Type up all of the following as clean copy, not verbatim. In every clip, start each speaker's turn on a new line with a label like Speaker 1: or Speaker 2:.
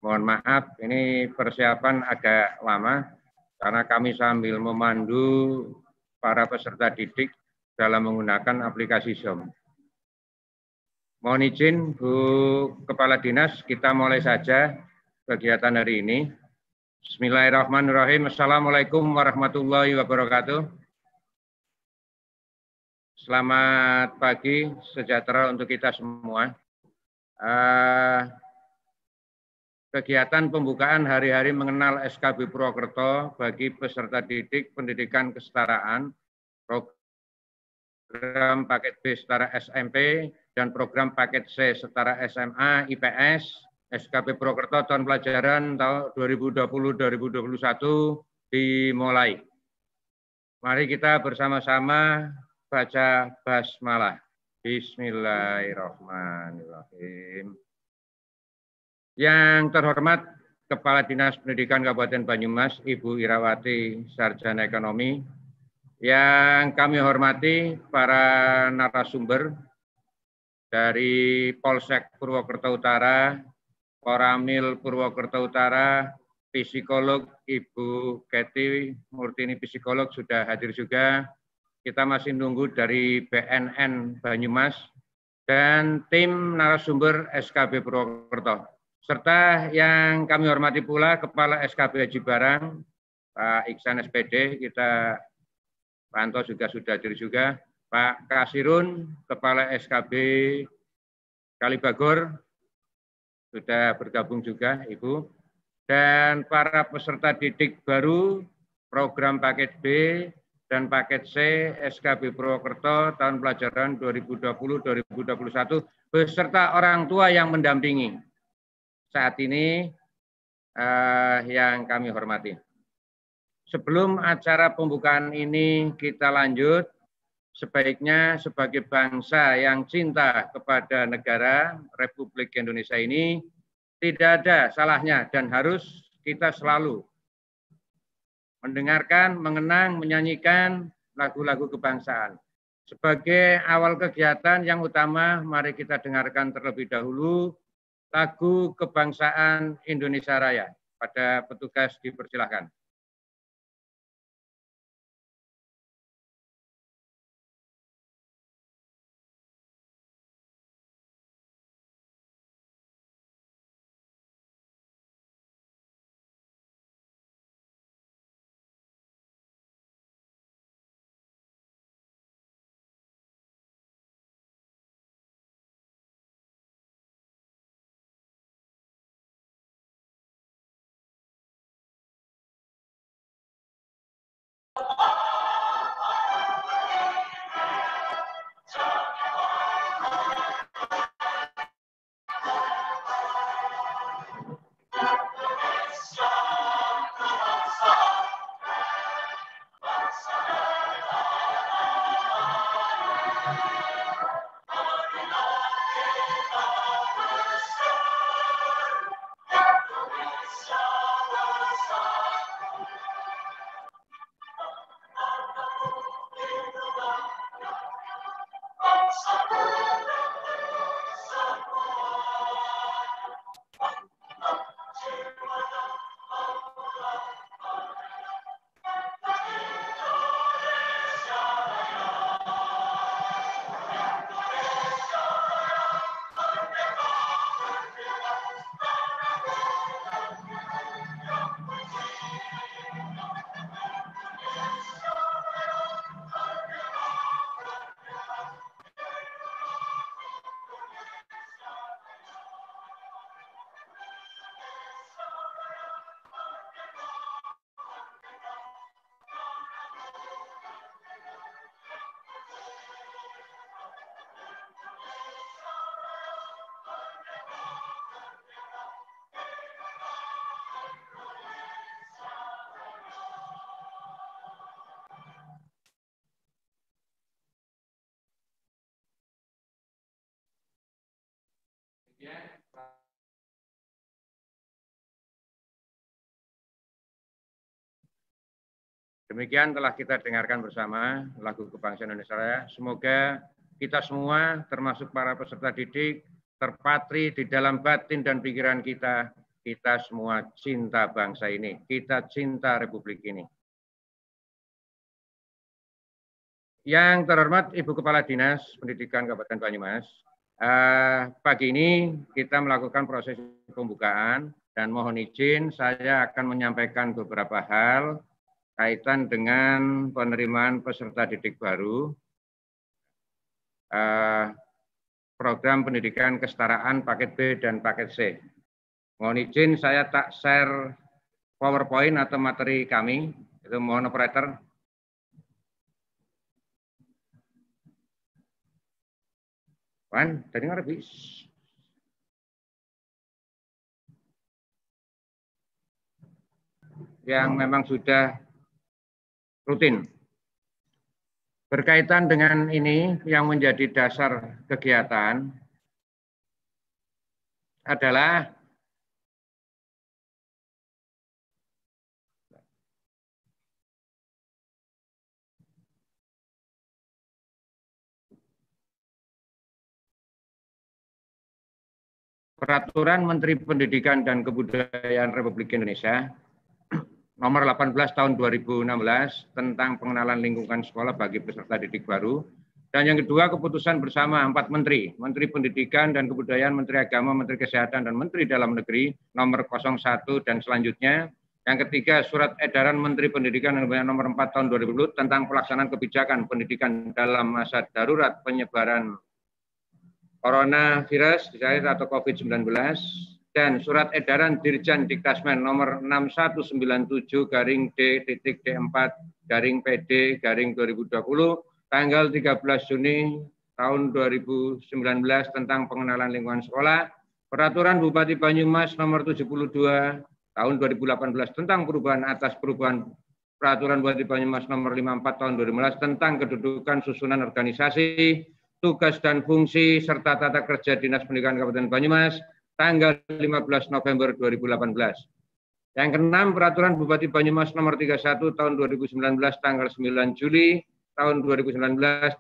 Speaker 1: Mohon maaf, ini persiapan agak lama karena kami sambil memandu para peserta didik dalam menggunakan aplikasi Zoom. Mohon izin Bu Kepala Dinas, kita mulai saja kegiatan hari ini. Bismillahirrahmanirrahim. Assalamualaikum warahmatullahi wabarakatuh. Selamat pagi, sejahtera untuk kita semua. Kegiatan pembukaan hari-hari mengenal SKB Purwokerto bagi peserta didik pendidikan kesetaraan, program paket B setara SMP, dan program paket C setara SMA IPS, SKB Purwokerto tahun pelajaran tahun 2020-2021 dimulai. Mari kita bersama-sama baca basmalah. Bismillahirrahmanirrahim. Yang terhormat Kepala Dinas Pendidikan Kabupaten Banyumas, Ibu Irawati Sarjana Ekonomi. Yang kami hormati para narasumber dari Polsek Purwokerto Utara, Koramil Purwokerto Utara, psikolog Ibu Kety Murtini psikolog sudah hadir juga. Kita masih nunggu dari BNN Banyumas dan tim narasumber SKB Purwokerto. Serta yang kami hormati pula Kepala SKB Haji Barang, Pak Iksan SPD, kita Panto juga sudah hadir juga, Pak Kasirun, Kepala SKB Kalibagor, sudah bergabung juga Ibu, dan para peserta didik baru program paket B dan paket C SKB Purwokerto tahun pelajaran 2020-2021 beserta orang tua yang mendampingi. Saat ini yang kami hormati. Sebelum acara pembukaan ini kita lanjut, sebaiknya sebagai bangsa yang cinta kepada negara Republik Indonesia ini, tidak ada salahnya dan harus kita selalu mendengarkan, mengenang, menyanyikan lagu-lagu kebangsaan. Sebagai awal kegiatan yang utama, mari kita dengarkan terlebih dahulu lagu kebangsaan Indonesia Raya. Pada petugas dipersilahkan. Demikian telah kita dengarkan bersama lagu kebangsaan Indonesia Raya. Semoga kita semua, termasuk para peserta didik, terpatri di dalam batin dan pikiran kita Kita semua cinta bangsa ini, kita cinta Republik ini. Yang terhormat Ibu Kepala Dinas Pendidikan Kabupaten Banyumas, pagi ini kita melakukan proses pembukaan dan mohon izin saya akan menyampaikan beberapa hal kaitan dengan penerimaan peserta didik baru, program pendidikan kesetaraan paket B dan paket C. Mohon izin saya tak share PowerPoint atau materi kami, itu mohon operator. Wan, tadi nggak habis. Yang memang sudah rutin. Berkaitan dengan ini, yang menjadi dasar kegiatan adalah Peraturan Menteri Pendidikan dan Kebudayaan Republik Indonesia nomor 18 tahun 2016 tentang pengenalan lingkungan sekolah bagi peserta didik baru. Dan yang kedua, keputusan bersama 4 menteri, Menteri Pendidikan dan Kebudayaan, Menteri Agama, Menteri Kesehatan, dan Menteri Dalam Negeri nomor 01 dan selanjutnya. Yang ketiga, surat edaran Menteri Pendidikan dan Kebudayaan nomor 4 tahun 2020 tentang pelaksanaan kebijakan pendidikan dalam masa darurat penyebaran coronavirus atau COVID-19, dan surat edaran Dirjen Diktasmen nomor 6197-D4-D4-PD-2020 tanggal 13 Juni tahun 2019 tentang pengenalan lingkungan sekolah, Peraturan Bupati Banyumas nomor 72 tahun 2018 tentang perubahan atas perubahan Peraturan Bupati Banyumas nomor 54 tahun 2015 tentang kedudukan susunan organisasi, tugas dan fungsi serta tata kerja Dinas Pendidikan Kabupaten Banyumas tanggal 15 November 2018. Yang keenam, Peraturan Bupati Banyumas nomor 31 tahun 2019 tanggal 9 Juli tahun 2019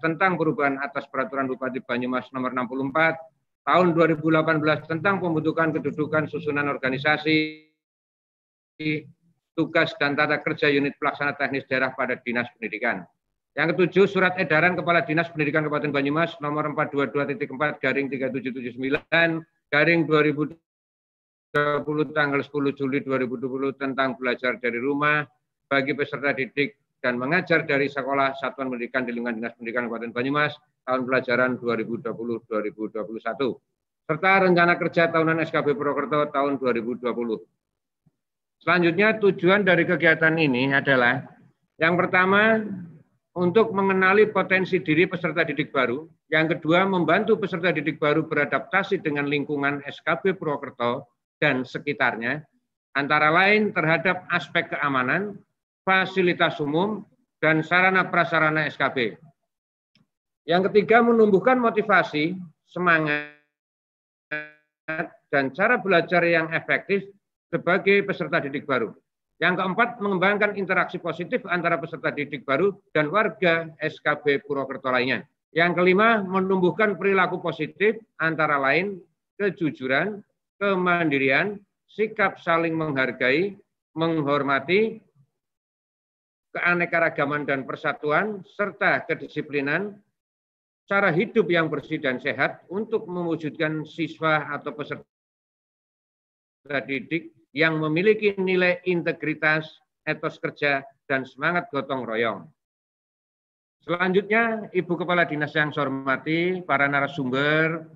Speaker 1: tentang perubahan atas Peraturan Bupati Banyumas nomor 64 tahun 2018 tentang pembentukan kedudukan susunan organisasi, tugas dan tata kerja unit pelaksana teknis daerah pada Dinas Pendidikan. Yang ketujuh, surat edaran Kepala Dinas Pendidikan Kabupaten Banyumas nomor 422.4/379/2020 tanggal 10 Juli 2020 tentang belajar dari rumah bagi peserta didik dan mengajar dari sekolah satuan pendidikan di lingkungan Dinas Pendidikan Kabupaten Banyumas tahun pelajaran 2020-2021 serta rencana kerja tahunan SKB Purwokerto tahun 2020. Selanjutnya, tujuan dari kegiatan ini adalah yang pertama, untuk mengenali potensi diri peserta didik baru. Yang kedua, membantu peserta didik baru beradaptasi dengan lingkungan SKB Purwokerto dan sekitarnya, antara lain terhadap aspek keamanan, fasilitas umum, dan sarana prasarana SKB. Yang ketiga, menumbuhkan motivasi, semangat, dan cara belajar yang efektif sebagai peserta didik baru. Yang keempat, mengembangkan interaksi positif antara peserta didik baru dan warga SKB Purwokerto lainnya. Yang kelima, menumbuhkan perilaku positif antara lain kejujuran, kemandirian, sikap saling menghargai, menghormati, keanekaragaman dan persatuan, serta kedisiplinan, cara hidup yang bersih dan sehat untuk mewujudkan siswa atau peserta didik yang memiliki nilai integritas, etos kerja, dan semangat gotong royong. Selanjutnya, Ibu Kepala Dinas yang saya hormati, para narasumber,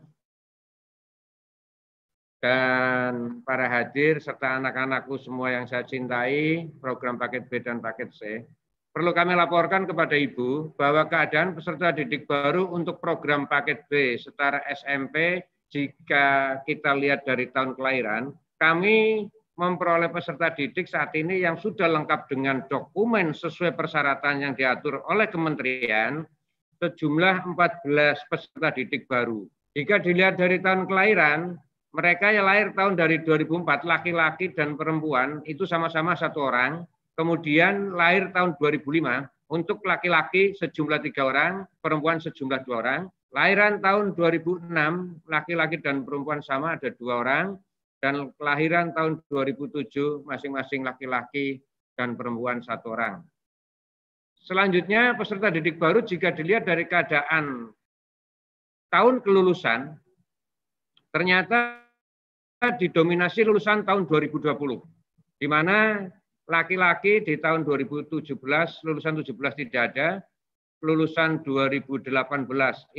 Speaker 1: dan para hadir, serta anak-anakku semua yang saya cintai, program paket B dan paket C, perlu kami laporkan kepada Ibu bahwa keadaan peserta didik baru untuk program paket B setara SMP, jika kita lihat dari tahun kelahiran, kami memperoleh peserta didik saat ini yang sudah lengkap dengan dokumen sesuai persyaratan yang diatur oleh kementerian sejumlah 14 peserta didik baru. Jika dilihat dari tahun kelahiran, mereka yang lahir tahun dari 2004, laki-laki dan perempuan itu sama-sama 1 orang, kemudian lahir tahun 2005, untuk laki-laki sejumlah 3 orang, perempuan sejumlah 2 orang, lahiran tahun 2006, laki-laki dan perempuan sama ada 2 orang, dan kelahiran tahun 2007 masing-masing laki-laki dan perempuan 1 orang. Selanjutnya peserta didik baru jika dilihat dari keadaan tahun kelulusan, ternyata didominasi lulusan tahun 2020, di mana laki-laki di tahun 2017, lulusan 17 tidak ada, lulusan 2018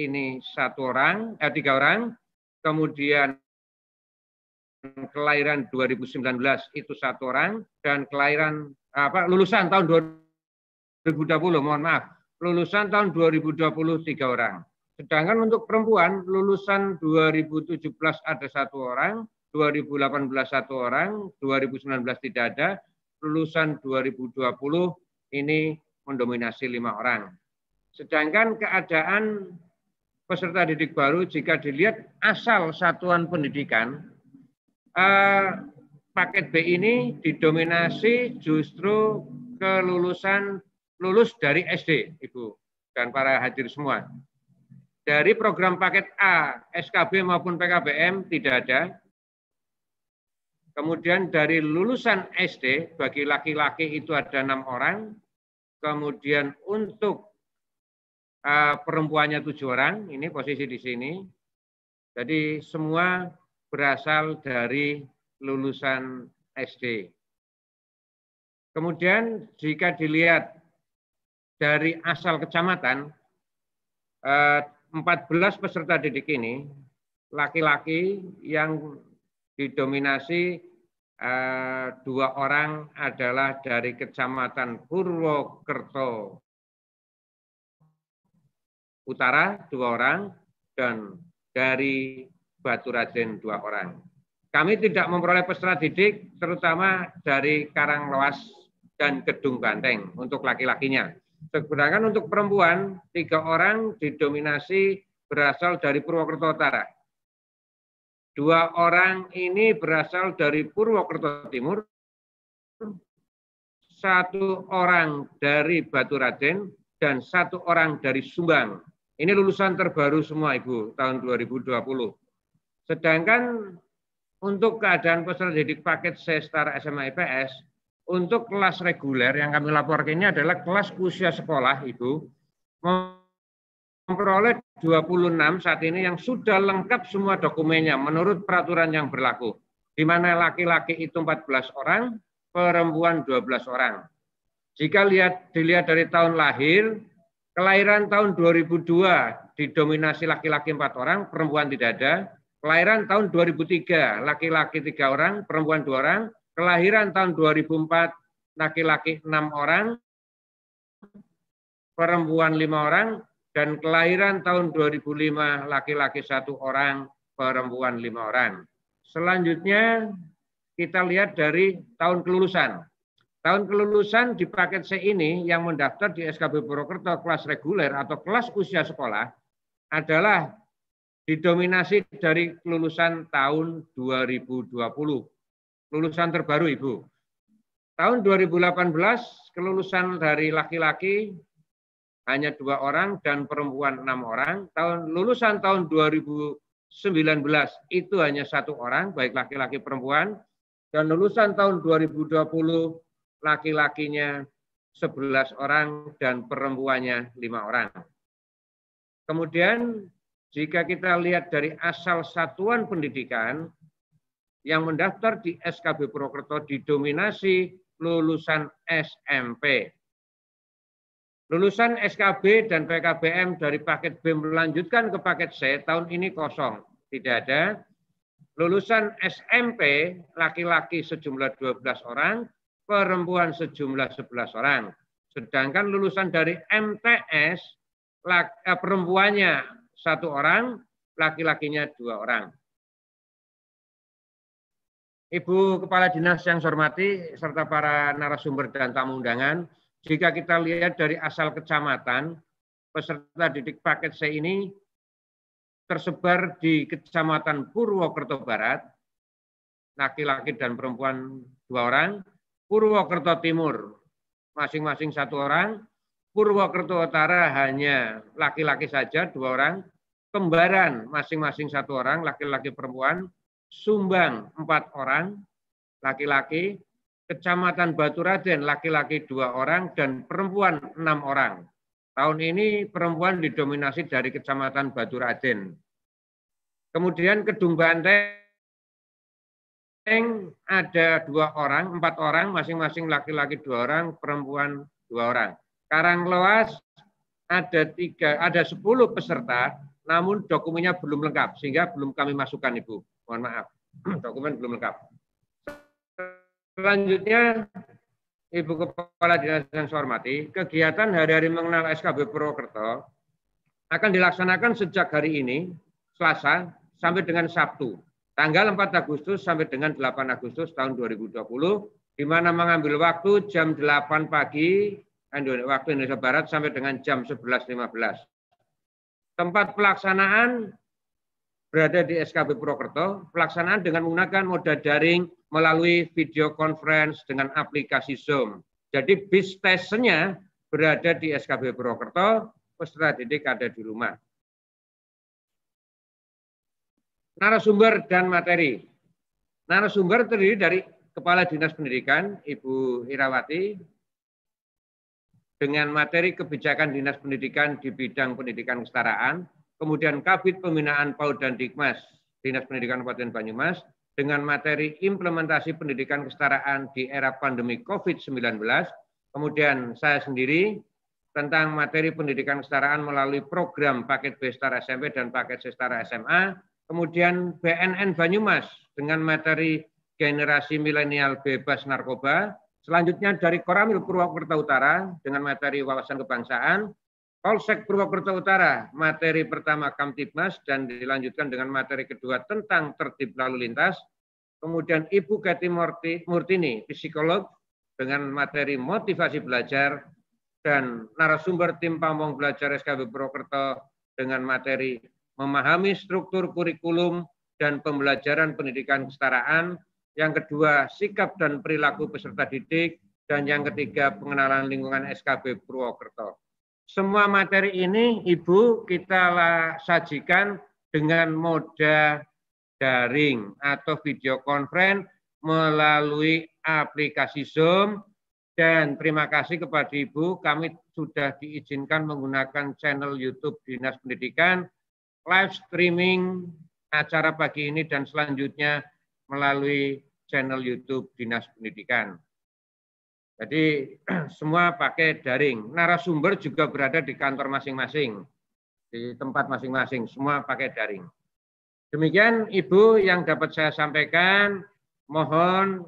Speaker 1: ini 3 orang, kemudian kelahiran 2019 itu 1 orang, dan lulusan tahun 2020, mohon maaf, lulusan tahun 2020 3 orang. Sedangkan untuk perempuan, lulusan 2017 ada 1 orang, 2018 1 orang, 2019 tidak ada, lulusan 2020 ini mendominasi 5 orang. Sedangkan keadaan peserta didik baru jika dilihat asal satuan pendidikan, paket B ini didominasi justru lulus dari SD, Ibu dan para hadir semua. Dari program paket A, SKB maupun PKBM tidak ada. Kemudian dari lulusan SD bagi laki-laki itu ada 6 orang. Kemudian untuk perempuannya 7 orang, ini posisi di sini. Jadi semua berasal dari lulusan SD. Kemudian jika dilihat dari asal kecamatan, 14 peserta didik ini laki-laki yang didominasi 2 orang adalah dari Kecamatan Purwokerto Utara 2 orang dan dari Baturaden 2 orang. Kami tidak memperoleh peserta didik terutama dari Karanglewas dan Kedung Banteng untuk laki-lakinya. Sedangkan untuk perempuan 3 orang didominasi berasal dari Purwokerto Utara. 2 orang ini berasal dari Purwokerto Timur, 1 orang dari Baturaden, dan 1 orang dari Sumbang. Ini lulusan terbaru semua, Ibu, tahun 2020. Sedangkan untuk keadaan peserta didik paket C setara SMA IPS, untuk kelas reguler yang kami laporkan ini adalah kelas usia sekolah, Ibu, memperoleh 26 saat ini yang sudah lengkap semua dokumennya menurut peraturan yang berlaku. Di mana laki-laki itu 14 orang, perempuan 12 orang. Jika dilihat dari tahun lahir, kelahiran tahun 2002 didominasi laki-laki 4 orang, perempuan tidak ada. Kelahiran tahun 2003, laki-laki 3 orang, perempuan 2 orang. Kelahiran tahun 2004, laki-laki 6 orang, perempuan 5 orang. Dan kelahiran tahun 2005, laki-laki 1 orang, perempuan 5 orang. Selanjutnya kita lihat dari tahun kelulusan. Tahun kelulusan di paket C ini yang mendaftar di SKB Purwokerto kelas reguler atau kelas usia sekolah adalah didominasi dari kelulusan tahun 2020. Lulusan terbaru, Ibu. Tahun 2018 kelulusan dari laki-laki hanya 2 orang dan perempuan 6 orang. Lulusan tahun 2019 itu hanya 1 orang, baik laki-laki perempuan. Dan lulusan tahun 2020 laki-lakinya 11 orang dan perempuannya 5 orang. Kemudian jika kita lihat dari asal satuan pendidikan yang mendaftar di SKB Purwokerto didominasi lulusan SMP. Lulusan SKB dan PKBM dari paket B melanjutkan ke paket C tahun ini kosong, tidak ada. Lulusan SMP laki-laki sejumlah 12 orang, perempuan sejumlah 11 orang. Sedangkan lulusan dari MTS perempuannya 1 orang, laki-lakinya 2 orang. Ibu Kepala Dinas yang saya hormati serta para narasumber dan tamu undangan, jika kita lihat dari asal kecamatan, peserta didik paket C ini tersebar di Kecamatan Purwokerto Barat, laki-laki dan perempuan 2 orang, Purwokerto Timur masing-masing 1 orang, Purwokerto Utara hanya laki-laki saja 2 orang, Kembaran masing-masing 1 orang, laki-laki perempuan, Sumbang 4 orang, laki-laki, Kecamatan Baturaden laki-laki 2 orang, dan perempuan 6 orang. Tahun ini perempuan didominasi dari Kecamatan Baturaden. Kemudian Kedung Banteng ada 2 orang, 4 orang, masing-masing laki-laki 2 orang, perempuan 2 orang. Karanglewas ada 10 peserta, namun dokumennya belum lengkap, sehingga belum kami masukkan, Ibu. Mohon maaf, dokumen belum lengkap. Selanjutnya, Ibu Kepala Dinas yang saya hormati, kegiatan hari-hari mengenal SKB Purwokerto akan dilaksanakan sejak hari ini, Selasa, sampai dengan Sabtu, tanggal 4 Agustus sampai dengan 8 Agustus tahun 2020, di mana mengambil waktu jam 8 pagi, waktu Indonesia Barat, sampai dengan jam 11.15. Tempat pelaksanaan berada di SKB Purwokerto, pelaksanaan dengan menggunakan moda daring melalui video conference dengan aplikasi Zoom. Jadi bis stationnya berada di SKB Purwokerto, peserta didik ada di rumah. Narasumber dan materi. Narasumber terdiri dari Kepala Dinas Pendidikan, Ibu Irawati, dengan materi kebijakan Dinas Pendidikan di bidang pendidikan kesetaraan, kemudian Kabid Pembinaan PAUD dan Dikmas, Dinas Pendidikan Kabupaten Banyumas, dengan materi implementasi pendidikan kesetaraan di era pandemi COVID-19, kemudian saya sendiri tentang materi pendidikan kesetaraan melalui program paket B Setara SMP dan paket C Setara SMA, kemudian BNN Banyumas dengan materi generasi milenial bebas narkoba, selanjutnya dari Koramil Purwokerto Utara dengan materi wawasan kebangsaan, Polsek Purwokerto Utara materi pertama Kamtibmas dan dilanjutkan dengan materi kedua tentang tertib lalu lintas, kemudian Ibu Kety Murtini, psikolog dengan materi motivasi belajar, dan narasumber tim pamong belajar SKB Purwokerto dengan materi memahami struktur kurikulum dan pembelajaran pendidikan kesetaraan, yang kedua sikap dan perilaku peserta didik, dan yang ketiga pengenalan lingkungan SKB Purwokerto. Semua materi ini Ibu kita sajikan dengan moda daring atau video conference melalui aplikasi Zoom, dan terima kasih kepada Ibu, kami sudah diizinkan menggunakan channel YouTube Dinas Pendidikan, live streaming acara pagi ini dan selanjutnya melalui channel YouTube Dinas Pendidikan. Jadi semua pakai daring. Narasumber juga berada di kantor masing-masing, di tempat masing-masing, semua pakai daring. Demikian Ibu yang dapat saya sampaikan. Mohon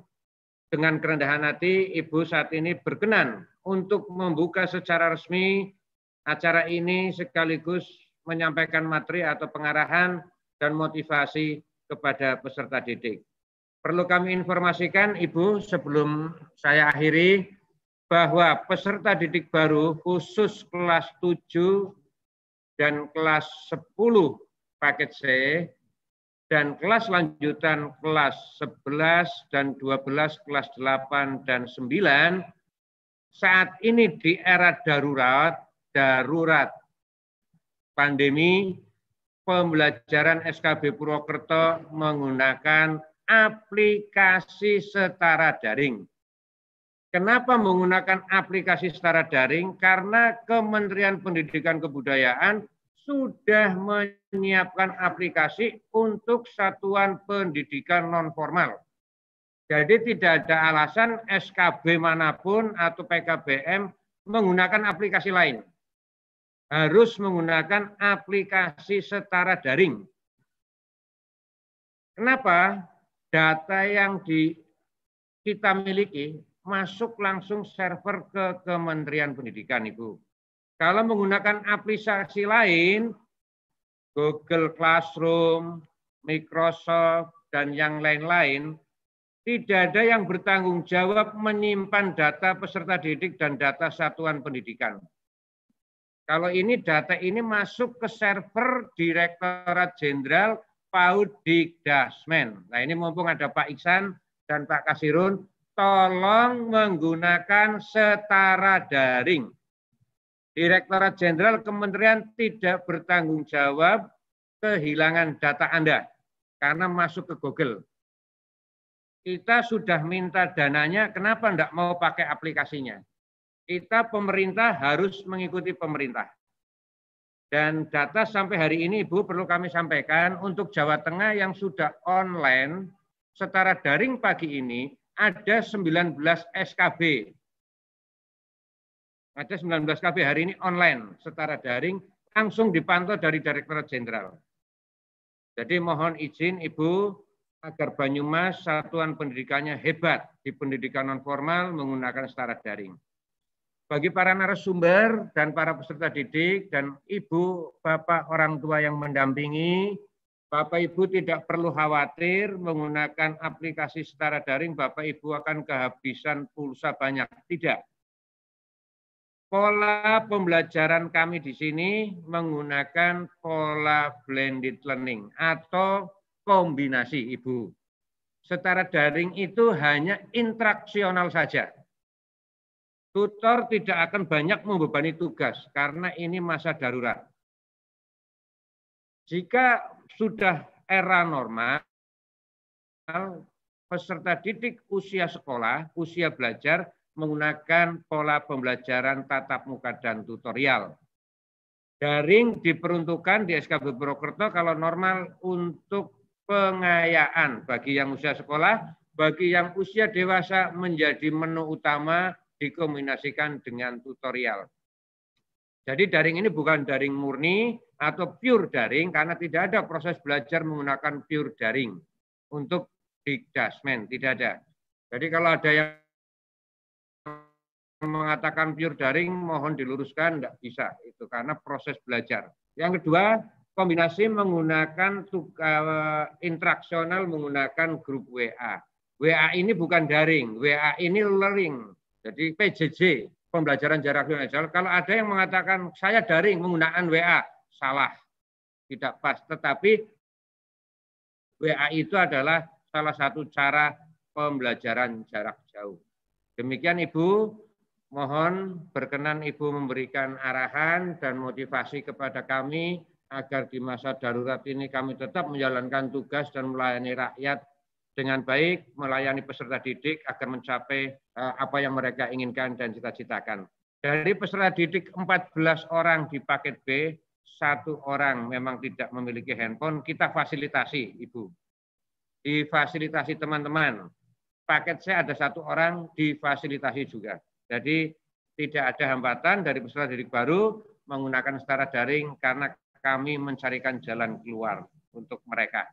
Speaker 1: dengan kerendahan hati Ibu saat ini berkenan untuk membuka secara resmi acara ini sekaligus menyampaikan materi atau pengarahan dan motivasi kepada peserta didik. Perlu kami informasikan Ibu sebelum saya akhiri bahwa peserta didik baru khusus kelas 7 dan kelas 10 paket C dan kelas lanjutan kelas 11 dan 12, kelas 8 dan 9 saat ini di era darurat pandemi, pembelajaran SKB Purwokerto menggunakan aplikasi setara daring. Kenapa menggunakan aplikasi setara daring? Karena Kementerian Pendidikan Kebudayaan sudah menyiapkan aplikasi untuk satuan pendidikan non-formal. Jadi tidak ada alasan SKB manapun atau PKBM menggunakan aplikasi lain. Harus menggunakan aplikasi setara daring. Kenapa? Data yang kita miliki masuk langsung server ke Kementerian Pendidikan, Ibu. Kalau menggunakan aplikasi lain, Google Classroom, Microsoft, dan yang lain-lain, tidak ada yang bertanggung jawab menyimpan data peserta didik dan data satuan pendidikan. Kalau ini data ini masuk ke server Direktorat Jenderal PAUD Dikdasmen. Nah ini mumpung ada Pak Iksan dan Pak Kasirun, tolong menggunakan setara daring. Direktorat Jenderal Kementerian tidak bertanggung jawab kehilangan data Anda. karena masuk ke Google. Kita sudah minta dananya, kenapa enggak mau pakai aplikasinya? Kita pemerintah harus mengikuti pemerintah. Dan data sampai hari ini Ibu perlu kami sampaikan untuk Jawa Tengah yang sudah online secara daring pagi ini ada 19 SKB. Ada 19 SKB hari ini online secara daring langsung dipantau dari Direktorat Jenderal. Jadi mohon izin Ibu agar Banyumas satuan pendidikannya hebat di pendidikan non formal menggunakan secara daring. Bagi para narasumber dan para peserta didik dan ibu, bapak, orang tua yang mendampingi, Bapak Ibu tidak perlu khawatir menggunakan aplikasi secara daring, Bapak Ibu akan kehabisan pulsa banyak. Tidak. Pola pembelajaran kami di sini menggunakan pola blended learning atau kombinasi Ibu. Secara daring itu hanya interaksional saja. Tutor tidak akan banyak membebani tugas karena ini masa darurat. Jika sudah era normal, peserta didik usia sekolah, usia belajar menggunakan pola pembelajaran tatap muka dan tutorial. Daring diperuntukkan di SKB Purwokerto kalau normal untuk pengayaan bagi yang usia sekolah, bagi yang usia dewasa menjadi menu utama dikombinasikan dengan tutorial. Jadi daring ini bukan daring murni atau pure daring karena tidak ada proses belajar menggunakan pure daring untuk Dikdasmen, tidak ada. Jadi kalau ada yang mengatakan pure daring mohon diluruskan, tidak bisa itu karena proses belajar. Yang kedua, kombinasi menggunakan interaksional menggunakan grup WA. WA ini bukan daring, WA ini learning. Jadi PJJ, pembelajaran jarak jauh. Kalau ada yang mengatakan saya daring menggunakan WA, salah, tidak pas. Tetapi WA itu adalah salah satu cara pembelajaran jarak jauh. Demikian Ibu, mohon berkenan Ibu memberikan arahan dan motivasi kepada kami agar di masa darurat ini kami tetap menjalankan tugas dan melayani rakyat dengan baik, melayani peserta didik agar mencapai apa yang mereka inginkan dan cita-citakan. Dari peserta didik 14 orang di paket B, 1 orang memang tidak memiliki handphone, kita fasilitasi Ibu. Difasilitasi teman-teman. Paket C ada 1 orang, difasilitasi juga. Jadi tidak ada hambatan dari peserta didik baru menggunakan secara daring karena kami mencarikan jalan keluar untuk mereka.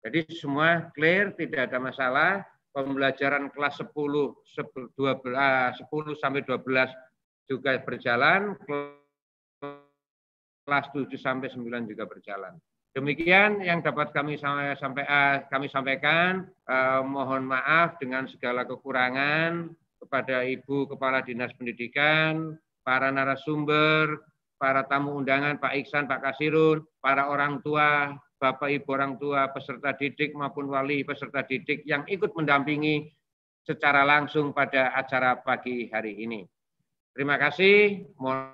Speaker 1: Jadi semua clear, tidak ada masalah. Pembelajaran kelas 10 sampai 12 juga berjalan, kelas 7 sampai 9 juga berjalan. Demikian yang dapat kami sampaikan. Mohon maaf dengan segala kekurangan kepada Ibu Kepala Dinas Pendidikan, para narasumber, para tamu undangan, Pak Iksan, Pak Kasirun, para orang tua, Bapak Ibu orang tua, peserta didik maupun wali peserta didik yang ikut mendampingi secara langsung pada acara pagi hari ini. Terima kasih, mohon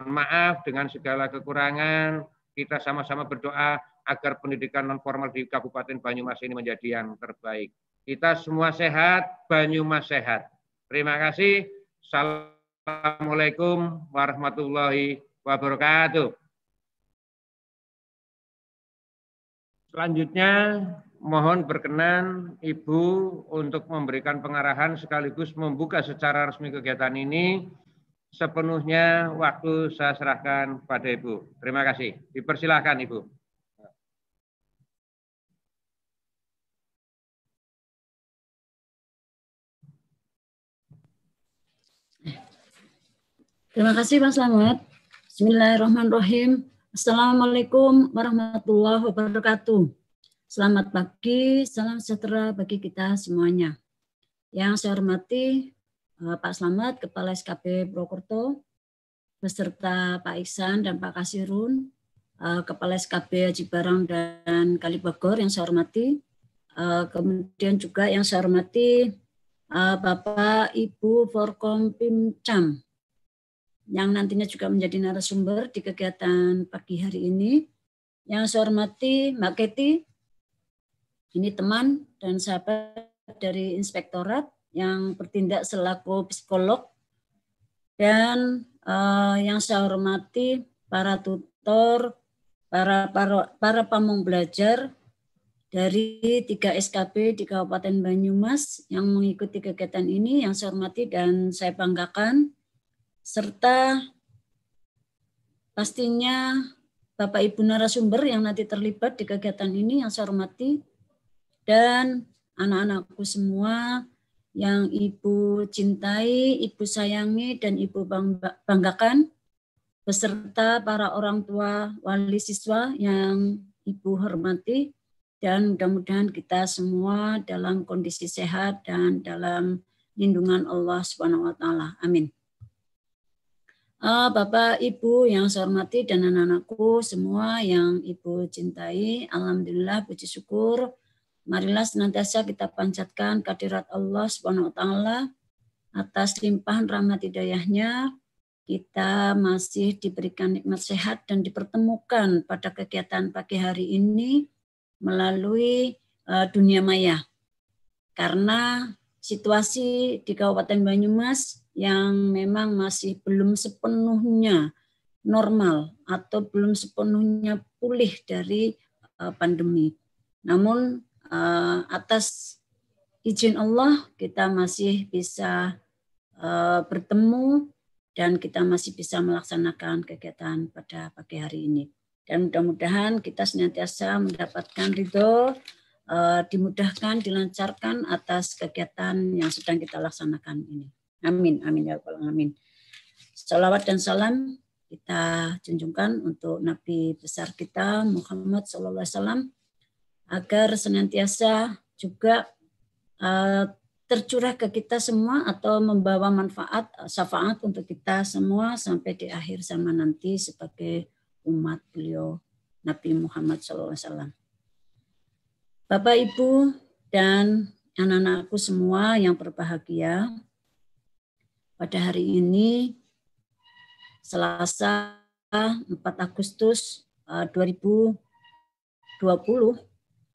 Speaker 1: maaf dengan segala kekurangan, kita sama-sama berdoa agar pendidikan non formal di Kabupaten Banyumas ini menjadi yang terbaik. Kita semua sehat, Banyumas sehat. Terima kasih. Assalamualaikum warahmatullahi wabarakatuh. Selanjutnya, mohon berkenan Ibu untuk memberikan pengarahan sekaligus membuka secara resmi kegiatan ini. Sepenuhnya waktu saya serahkan pada Ibu. Terima kasih. Dipersilahkan Ibu.
Speaker 2: Terima kasih Pak Slamet. Bismillahirrahmanirrahim. Assalamualaikum warahmatullahi wabarakatuh. Selamat pagi, salam sejahtera bagi kita semuanya. Yang saya hormati Pak Slamet, Kepala SKB Purwokerto, beserta Pak Iksan dan Pak Kasirun, Kepala SKB Haji Barang dan Kalibagor yang saya hormati. Kemudian juga yang saya hormati Bapak Ibu Forkompimcam yang nantinya juga menjadi narasumber di kegiatan pagi hari ini. Yang saya hormati Mbak Keti, Ini teman dan sahabat dari inspektorat yang bertindak selaku psikolog, dan yang saya hormati para tutor, para pamong belajar dari 3 SKP di Kabupaten Banyumas yang mengikuti kegiatan ini, yang saya hormati dan saya banggakan, serta pastinya Bapak Ibu narasumber yang nanti terlibat di kegiatan ini yang saya hormati, dan anak-anakku semua yang Ibu cintai, Ibu sayangi, dan Ibu banggakan, beserta para orang tua wali siswa yang Ibu hormati, dan mudah-mudahan kita semua dalam kondisi sehat dan dalam lindungan Allah Subhanahu wa taala. Amin. Bapak Ibu yang saya hormati dan anak-anakku semua yang Ibu cintai, alhamdulillah puji syukur, marilah senantiasa kita panjatkan kehadirat Allah Subhanahu wa taala atas limpahan rahmat hidayahnya. Kita masih diberikan nikmat sehat dan dipertemukan pada kegiatan pagi hari ini melalui dunia maya. Karena situasi di Kabupaten Banyumas yang memang masih belum sepenuhnya normal atau belum sepenuhnya pulih dari pandemi. Namun atas izin Allah kita masih bisa bertemu dan kita masih bisa melaksanakan kegiatan pada pagi hari ini. Dan mudah-mudahan kita senantiasa mendapatkan ridho, dimudahkan, dilancarkan atas kegiatan yang sedang kita laksanakan ini. Amin, amin ya rabbal alamin. Salawat dan salam kita junjungkan untuk Nabi besar kita Muhammad SAW agar senantiasa juga tercurah ke kita semua atau membawa manfaat, syafaat untuk kita semua sampai di akhir zaman nanti sebagai umat beliau Nabi Muhammad SAW. Bapak, Ibu, dan anak-anakku semua yang berbahagia, pada hari ini Selasa 4 Agustus 2020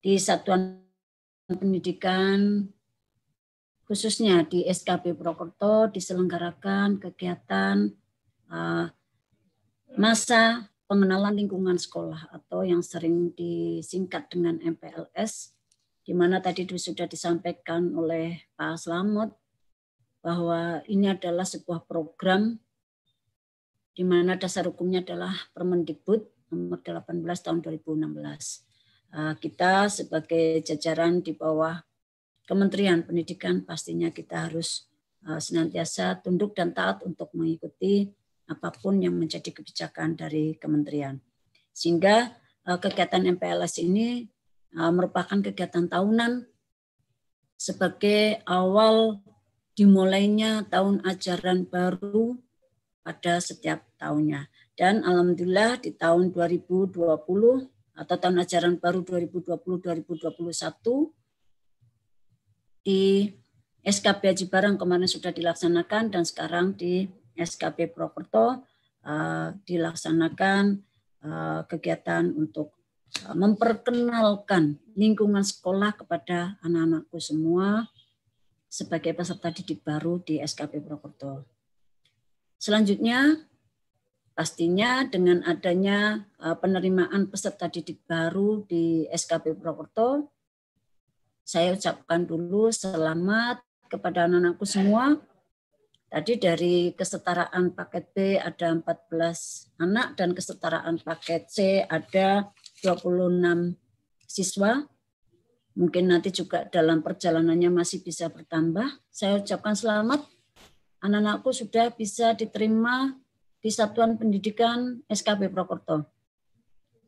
Speaker 2: di Satuan Pendidikan khususnya di SKP Purwokerto diselenggarakan kegiatan masa pengenalan lingkungan sekolah atau yang sering disingkat dengan MPLS, di mana tadi sudah disampaikan oleh Pak Slamet bahwa ini adalah sebuah program di mana dasar hukumnya adalah Permendikbud nomor 18 tahun 2016. Kita sebagai jajaran di bawah Kementerian Pendidikan pastinya kita harus senantiasa tunduk dan taat untuk mengikuti apapun yang menjadi kebijakan dari kementerian. Sehingga kegiatan MPLS ini merupakan kegiatan tahunan sebagai awal dimulainya tahun ajaran baru pada setiap tahunnya. Dan alhamdulillah di tahun 2020 atau tahun ajaran baru 2020-2021 di SKP Haji Barang kemarin sudah dilaksanakan dan sekarang di SKP Purwokerto dilaksanakan kegiatan untuk memperkenalkan lingkungan sekolah kepada anak-anakku semua sebagai peserta didik baru di SKP Purwokerto. Selanjutnya, pastinya dengan adanya penerimaan peserta didik baru di SKP Purwokerto, saya ucapkan dulu selamat kepada anak-anakku semua. Tadi dari kesetaraan paket B ada 14 anak dan kesetaraan paket C ada 26 siswa. Mungkin nanti juga dalam perjalanannya masih bisa bertambah. Saya ucapkan selamat, anak-anakku sudah bisa diterima di Satuan Pendidikan SKP Purwokerto.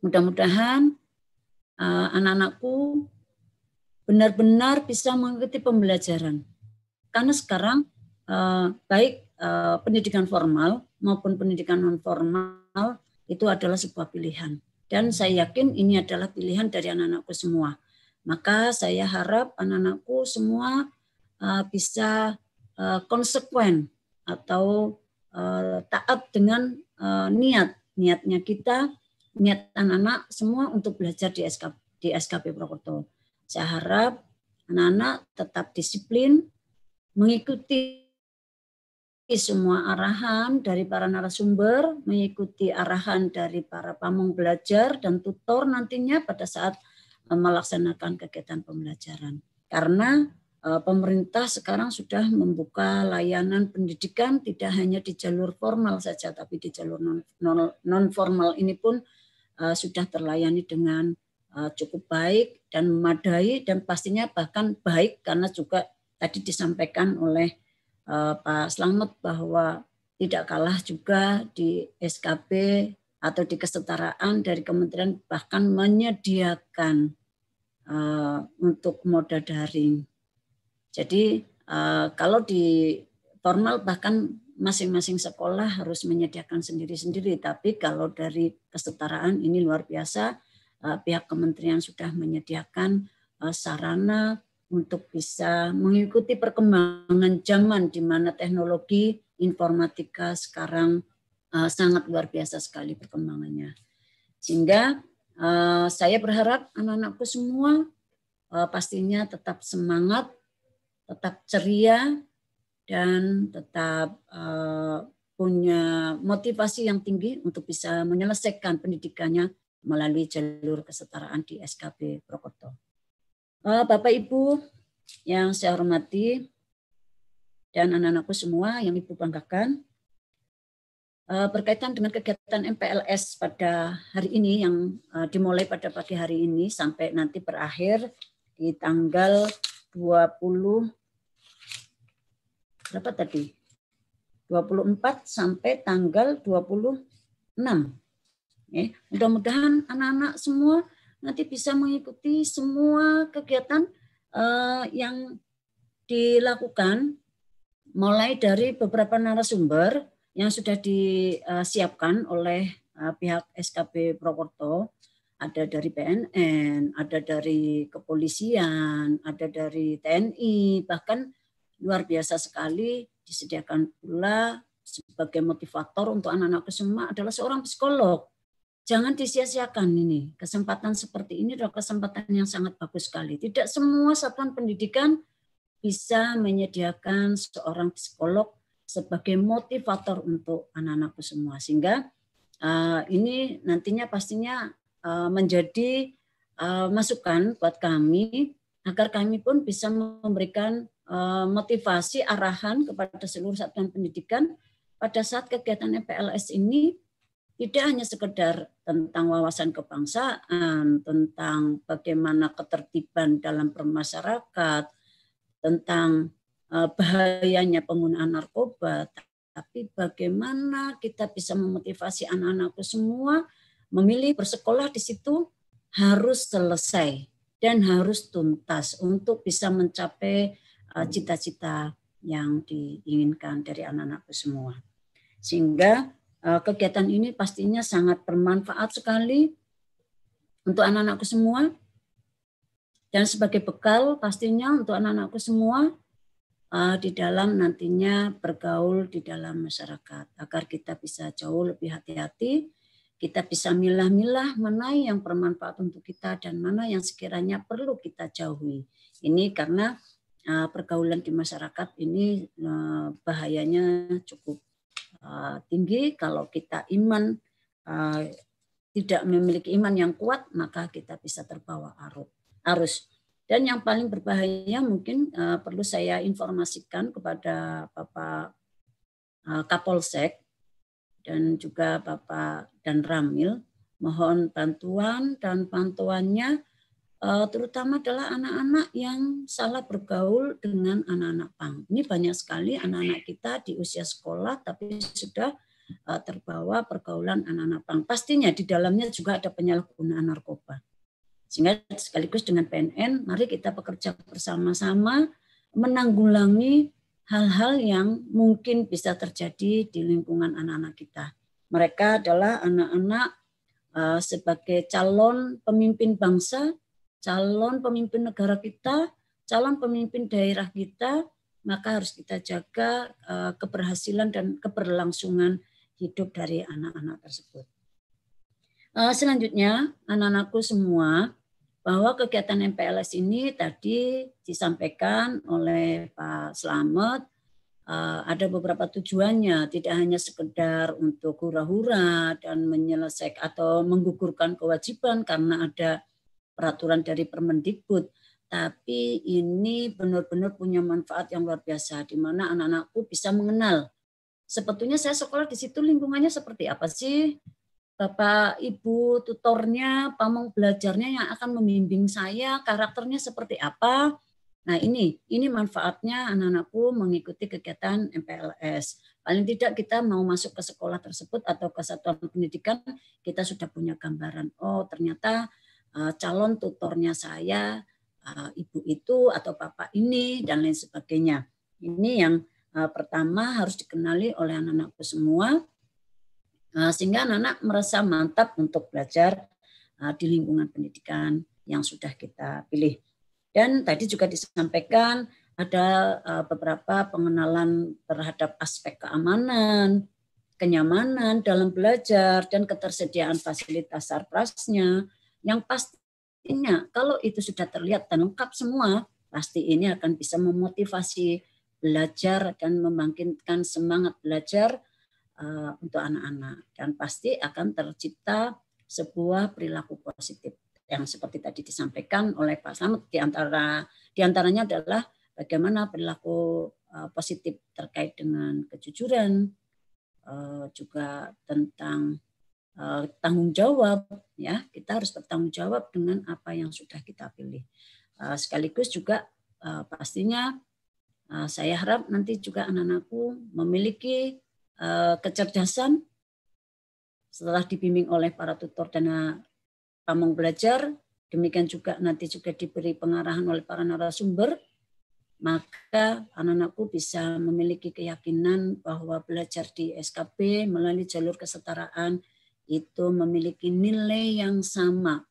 Speaker 2: Mudah-mudahan anak-anakku benar-benar bisa mengikuti pembelajaran. Karena sekarang baik pendidikan formal maupun pendidikan non formal itu adalah sebuah pilihan. Dan saya yakin ini adalah pilihan dari anak-anakku semua. Maka saya harap anak-anakku semua bisa konsekuen atau taat dengan niatnya kita, niat anak-anak semua untuk belajar di SKP Purwokerto. Saya harap anak-anak tetap disiplin, mengikuti semua arahan dari para narasumber, mengikuti arahan dari para pamong belajar dan tutor nantinya pada saat melaksanakan kegiatan pembelajaran. Karena pemerintah sekarang sudah membuka layanan pendidikan tidak hanya di jalur formal saja, tapi di jalur non formal ini pun sudah terlayani dengan cukup baik dan memadai, dan pastinya bahkan baik karena juga tadi disampaikan oleh Pak Slamet bahwa tidak kalah juga di SKB atau di kesetaraan dari kementerian bahkan menyediakan untuk moda daring. Jadi kalau di formal bahkan masing-masing sekolah harus menyediakan sendiri-sendiri, tapi kalau dari kesetaraan ini luar biasa, pihak kementerian sudah menyediakan sarana untuk bisa mengikuti perkembangan zaman di mana teknologi informatika sekarang sangat luar biasa sekali perkembangannya. Sehingga saya berharap anak-anakku semua pastinya tetap semangat, tetap ceria, dan tetap punya motivasi yang tinggi untuk bisa menyelesaikan pendidikannya melalui jalur kesetaraan di SKB Prokerto. Bapak Ibu yang saya hormati dan anak-anakku semua yang Ibu banggakan, berkaitan dengan kegiatan MPLS pada hari ini yang dimulai pada pagi hari ini sampai nanti berakhir di tanggal 20 berapa tadi? 24 sampai tanggal 26. Mudah-mudahan anak-anak semua nanti bisa mengikuti semua kegiatan yang dilakukan mulai dari beberapa narasumber yang sudah disiapkan oleh pihak SKB Prokerto, ada dari PNN, ada dari kepolisian, ada dari TNI, bahkan luar biasa sekali disediakan pula sebagai motivator untuk anak-anak semua adalah seorang psikolog. Jangan disia-siakan ini. Kesempatan seperti ini adalah kesempatan yang sangat bagus sekali. Tidak semua satuan pendidikan bisa menyediakan seorang psikolog sebagai motivator untuk anak-anakku semua. Sehingga ini nantinya pastinya menjadi masukan buat kami agar kami pun bisa memberikan motivasi arahan kepada seluruh satuan pendidikan pada saat kegiatan MPLS ini. Tidak hanya sekedar tentang wawasan kebangsaan, tentang bagaimana ketertiban dalam bermasyarakat, tentang bahayanya penggunaan narkoba, tapi bagaimana kita bisa memotivasi anak-anakku semua memilih bersekolah di situ harus selesai dan harus tuntas untuk bisa mencapai cita-cita yang diinginkan dari anak-anakku semua. Sehingga kegiatan ini pastinya sangat bermanfaat sekali untuk anak-anakku semua dan sebagai bekal pastinya untuk anak-anakku semua di dalam nantinya bergaul di dalam masyarakat agar kita bisa jauh lebih hati-hati, kita bisa milah-milah mana yang bermanfaat untuk kita dan mana yang sekiranya perlu kita jauhi. Ini karena pergaulan di masyarakat ini bahayanya cukup tinggi. Kalau kita tidak memiliki iman yang kuat, maka kita bisa terbawa arus. Dan yang paling berbahaya mungkin perlu saya informasikan kepada Bapak Kapolsek dan juga Bapak dan Ramil, mohon bantuan dan bantuannya terutama adalah anak-anak yang salah bergaul dengan anak-anak pang. Ini banyak sekali anak-anak kita di usia sekolah tapi sudah terbawa pergaulan anak-anak pang. Pastinya di dalamnya juga ada penyalahgunaan narkoba. Sehingga sekaligus dengan PNN, mari kita bekerja bersama-sama menanggulangi hal-hal yang mungkin bisa terjadi di lingkungan anak-anak kita. Mereka adalah anak-anak sebagai calon pemimpin bangsa, calon pemimpin negara kita, calon pemimpin daerah kita, maka harus kita jaga keberhasilan dan keberlangsungan hidup dari anak-anak tersebut. Selanjutnya, anak-anakku semua, bahwa kegiatan MPLS ini tadi disampaikan oleh Pak Slamet, ada beberapa tujuannya, tidak hanya sekedar untuk hura-hura dan menyelesaikan atau menggugurkan kewajiban karena ada peraturan dari Permendikbud, tapi ini benar-benar punya manfaat yang luar biasa, di mana anak-anakku bisa mengenal. Sebetulnya saya sekolah di situ lingkungannya seperti apa sih? Bapak, Ibu, tutornya, pamong belajarnya yang akan membimbing saya, karakternya seperti apa. Nah ini manfaatnya anak-anakku mengikuti kegiatan MPLS. Paling tidak kita mau masuk ke sekolah tersebut atau ke satuan pendidikan, kita sudah punya gambaran. Oh ternyata calon tutornya saya, Ibu itu atau Bapak ini, dan lain sebagainya. Ini yang pertama harus dikenali oleh anak-anakku semua, sehingga anak-anak merasa mantap untuk belajar di lingkungan pendidikan yang sudah kita pilih. Dan tadi juga disampaikan ada beberapa pengenalan terhadap aspek keamanan, kenyamanan dalam belajar, dan ketersediaan fasilitas sarprasnya, yang pastinya kalau itu sudah terlihat dan lengkap semua, pasti ini akan bisa memotivasi belajar dan membangkitkan semangat belajar untuk anak-anak, dan pasti akan tercipta sebuah perilaku positif yang seperti tadi disampaikan oleh Pak Slamet. Di antaranya adalah bagaimana perilaku positif terkait dengan kejujuran, juga tentang tanggung jawab, ya kita harus bertanggung jawab dengan apa yang sudah kita pilih. Sekaligus juga pastinya saya harap nanti juga anak-anakku memiliki kecerdasan setelah dibimbing oleh para tutor dan pamong belajar, demikian juga nanti juga diberi pengarahan oleh para narasumber, maka anak-anakku bisa memiliki keyakinan bahwa belajar di SKP melalui jalur kesetaraan itu memiliki nilai yang sama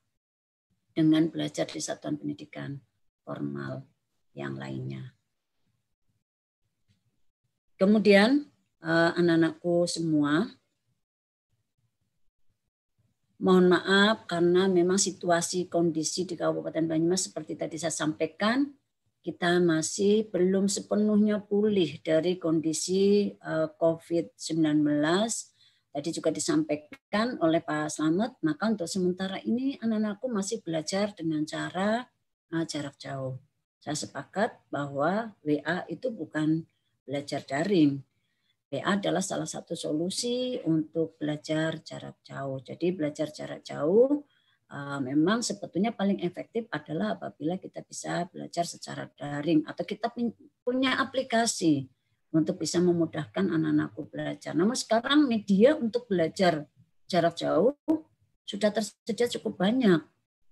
Speaker 2: dengan belajar di satuan pendidikan formal yang lainnya. Kemudian anak-anakku semua, mohon maaf karena memang situasi kondisi di Kabupaten Banyumas seperti tadi saya sampaikan, kita masih belum sepenuhnya pulih dari kondisi COVID-19. Tadi juga disampaikan oleh Pak Slamet, maka untuk sementara ini anak-anakku masih belajar dengan cara jarak jauh. Saya sepakat bahwa WA itu bukan belajar daring. WA adalah salah satu solusi untuk belajar jarak jauh. Jadi belajar jarak jauh memang sebetulnya paling efektif adalah apabila kita bisa belajar secara daring atau kita punya aplikasi untuk bisa memudahkan anak-anakku belajar. Namun sekarang media untuk belajar jarak jauh sudah tersedia cukup banyak.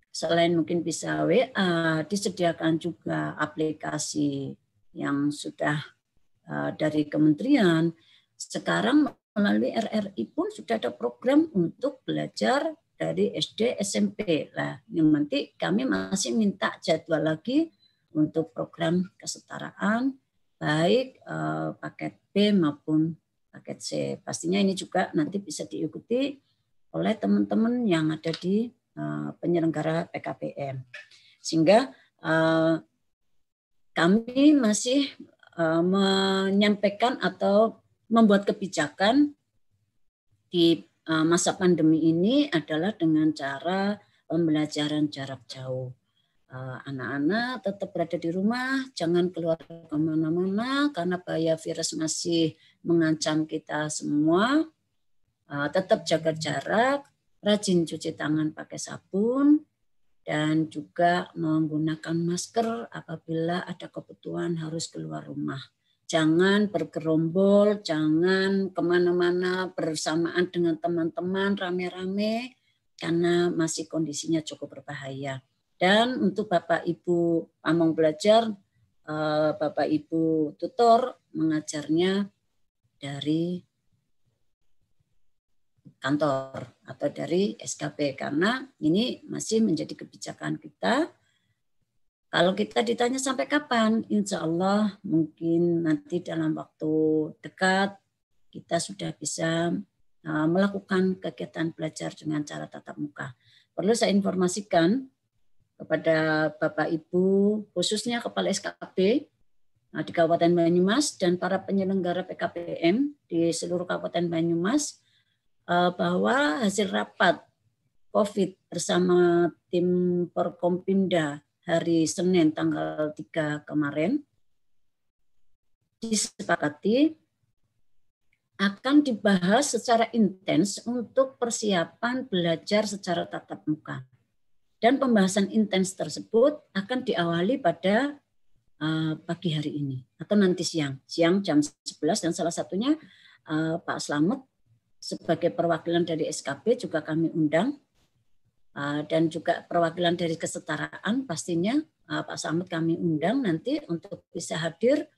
Speaker 2: Selain mungkin bisa WA, disediakan juga aplikasi yang sudah dari kementerian. Sekarang melalui RRI pun sudah ada program untuk belajar dari SD, SMP. Nah, nanti kami masih minta jadwal lagi untuk program kesetaraan, baik paket B maupun paket C. Pastinya ini juga nanti bisa diikuti oleh teman-teman yang ada di penyelenggara PKPM. Sehingga kami masih menyampaikan atau membuat kebijakan di masa pandemi ini adalah dengan cara pembelajaran jarak jauh. Anak-anak tetap berada di rumah, jangan keluar kemana-mana karena bahaya virus masih mengancam kita semua. Tetap jaga jarak, rajin cuci tangan pakai sabun, dan juga menggunakan masker apabila ada kebutuhan harus keluar rumah. Jangan bergerombol, jangan kemana-mana bersamaan dengan teman-teman rame-rame karena masih kondisinya cukup berbahaya. Dan untuk Bapak Ibu pamong belajar, Bapak Ibu tutor mengajarnya dari kantor atau dari SKP karena ini masih menjadi kebijakan kita. Kalau kita ditanya sampai kapan, insya Allah mungkin nanti dalam waktu dekat kita sudah bisa melakukan kegiatan belajar dengan cara tatap muka. Perlu saya informasikan kepada Bapak Ibu, khususnya Kepala SKP di Kabupaten Banyumas dan para penyelenggara PKPM di seluruh Kabupaten Banyumas bahwa hasil rapat COVID bersama tim Porkompimda hari Senin tanggal 3 kemarin disepakati akan dibahas secara intens untuk persiapan belajar secara tatap muka. Dan pembahasan intens tersebut akan diawali pada pagi hari ini atau nanti siang jam 11, dan salah satunya Pak Slamet sebagai perwakilan dari SKP juga kami undang, dan juga perwakilan dari kesetaraan pastinya Pak Slamet kami undang nanti untuk bisa hadir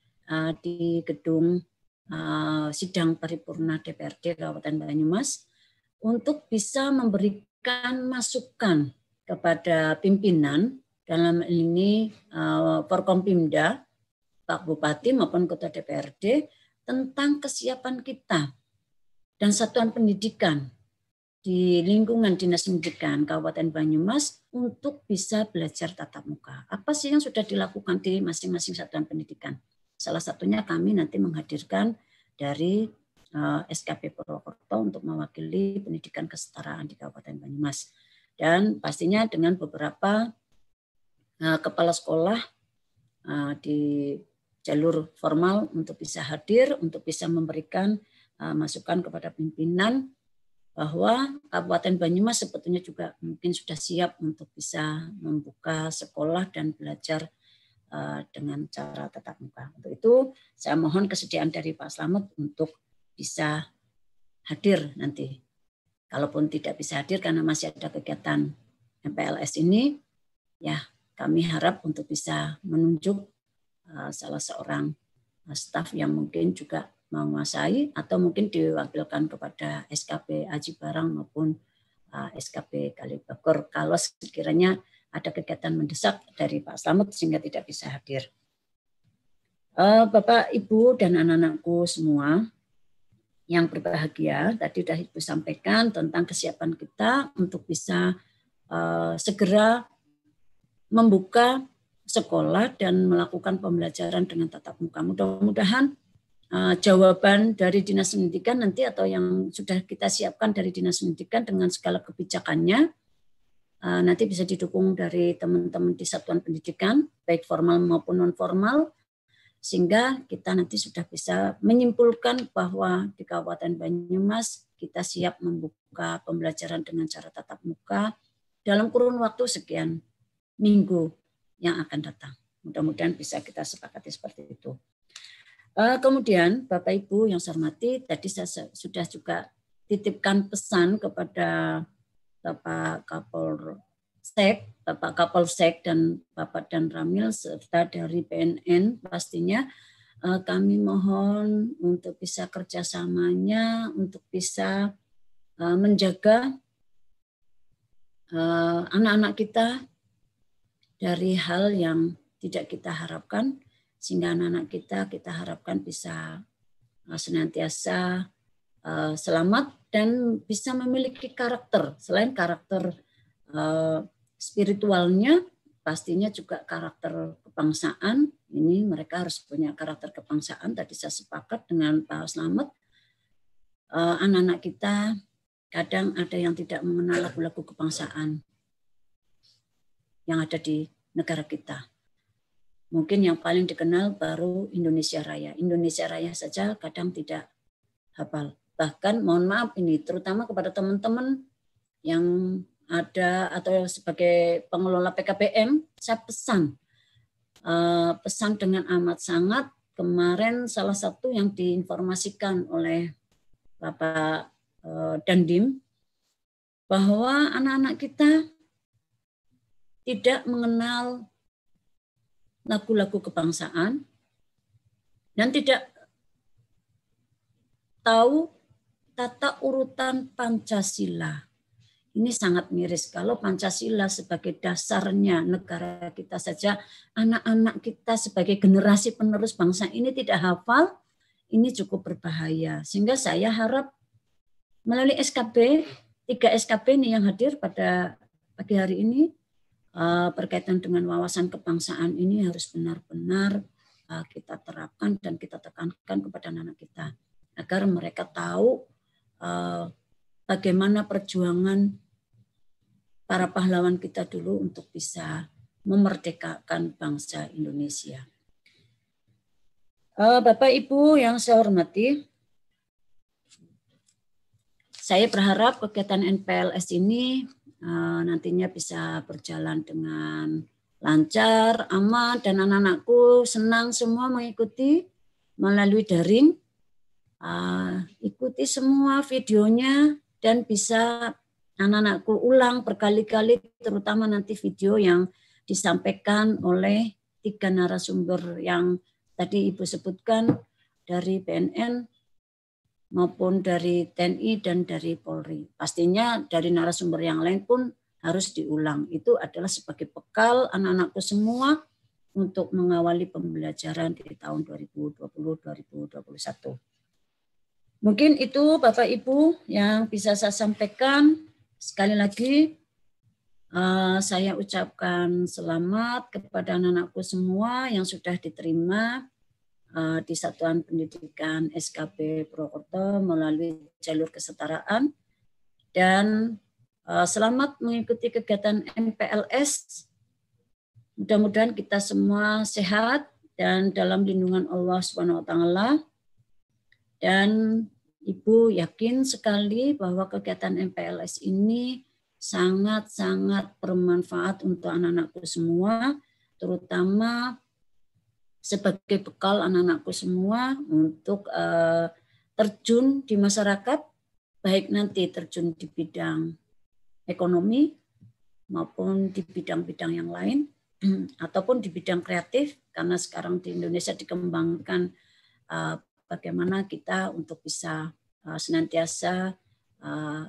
Speaker 2: di gedung sidang paripurna DPRD Kabupaten Banyumas untuk bisa memberikan masukan kepada pimpinan dalam ini Forkompimda, Pak Bupati maupun Ketua DPRD tentang kesiapan kita dan satuan pendidikan di lingkungan Dinas Pendidikan Kabupaten Banyumas untuk bisa belajar tatap muka. Apa sih yang sudah dilakukan di masing-masing satuan pendidikan? Salah satunya kami nanti menghadirkan dari SKP Purwokerto untuk mewakili pendidikan kesetaraan di Kabupaten Banyumas. Dan pastinya dengan beberapa kepala sekolah di jalur formal untuk bisa hadir, untuk bisa memberikan masukan kepada pimpinan bahwa Kabupaten Banyumas sebetulnya juga mungkin sudah siap untuk bisa membuka sekolah dan belajar dengan cara tatap muka. Untuk itu saya mohon kesediaan dari Pak Slamet untuk bisa hadir nanti. Kalaupun tidak bisa hadir karena masih ada kegiatan MPLS ini, ya kami harap untuk bisa menunjuk salah seorang staf yang mungkin juga menguasai atau mungkin diwakilkan kepada SKP Aji Barang maupun SKP Kalibagor kalau sekiranya ada kegiatan mendesak dari Pak Slamet sehingga tidak bisa hadir. Bapak, Ibu, dan anak-anakku semua yang berbahagia, tadi sudah Ibu sampaikan tentang kesiapan kita untuk bisa segera membuka sekolah dan melakukan pembelajaran dengan tatap muka. Mudah-mudahan jawaban dari Dinas Pendidikan nanti atau yang sudah kita siapkan dari Dinas Pendidikan dengan segala kebijakannya nanti bisa didukung dari teman-teman di satuan pendidikan, baik formal maupun non-formal, sehingga kita nanti sudah bisa menyimpulkan bahwa di Kabupaten Banyumas kita siap membuka pembelajaran dengan cara tatap muka dalam kurun waktu sekian minggu yang akan datang. Mudah-mudahan bisa kita sepakati seperti itu. Kemudian Bapak Ibu yang saya hormati, tadi saya sudah juga titipkan pesan kepada Bapak Kapolsek, Bapak Kapolsek dan Bapak Dan Ramil serta dari BNN pastinya kami mohon untuk bisa kerjasamanya untuk bisa menjaga anak-anak kita dari hal yang tidak kita harapkan, sehingga anak-anak kita harapkan bisa senantiasa selamat dan bisa memiliki karakter. Selain karakter spiritualnya, pastinya juga karakter kebangsaan. Ini mereka harus punya karakter kebangsaan. Tadi saya sepakat dengan Pak Slamet. Anak-anak kita kadang ada yang tidak mengenal lagu-lagu kebangsaan yang ada di negara kita. Mungkin yang paling dikenal baru Indonesia Raya. Indonesia Raya saja kadang tidak hafal. Bahkan mohon maaf ini terutama kepada teman-teman yang ada atau sebagai pengelola PKPM, saya pesan dengan amat sangat. Kemarin salah satu yang diinformasikan oleh Bapak Dandim bahwa anak-anak kita tidak mengenal lagu-lagu kebangsaan dan tidak tahu tata urutan Pancasila. Ini sangat miris kalau Pancasila sebagai dasarnya negara kita saja, anak-anak kita sebagai generasi penerus bangsa ini tidak hafal, ini cukup berbahaya. Sehingga saya harap melalui SKP, 3 SKP ini yang hadir pada pagi hari ini, berkaitan dengan wawasan kebangsaan ini harus benar-benar kita terapkan dan kita tekankan kepada anak-anak kita agar mereka tahu bagaimana perjuangan para pahlawan kita dulu untuk bisa memerdekakan bangsa Indonesia. Bapak Ibu yang saya hormati, saya berharap kegiatan NPLS ini nantinya bisa berjalan dengan lancar, aman, dan anak-anakku senang semua mengikuti melalui daring. Ikuti semua videonya dan bisa anak-anakku ulang berkali-kali, terutama nanti video yang disampaikan oleh 3 narasumber yang tadi Ibu sebutkan dari BNN maupun dari TNI dan dari Polri. Pastinya dari narasumber yang lain pun harus diulang. Itu adalah sebagai bekal anak-anakku semua untuk mengawali pembelajaran di tahun 2020-2021. Mungkin itu Bapak Ibu yang bisa saya sampaikan. Sekali lagi saya ucapkan selamat kepada anak-anakku semua yang sudah diterima di Satuan Pendidikan SKP Purwokerto melalui jalur kesetaraan, dan selamat mengikuti kegiatan MPLS. Mudah-mudahan kita semua sehat dan dalam lindungan Allah SWT. Dan Ibu yakin sekali bahwa kegiatan MPLS ini sangat-sangat bermanfaat untuk anak-anakku semua, terutama sebagai bekal anak-anakku semua untuk terjun di masyarakat, baik nanti terjun di bidang ekonomi maupun di bidang-bidang yang lain, ataupun di bidang kreatif, karena sekarang di Indonesia dikembangkan bagaimana kita untuk bisa senantiasa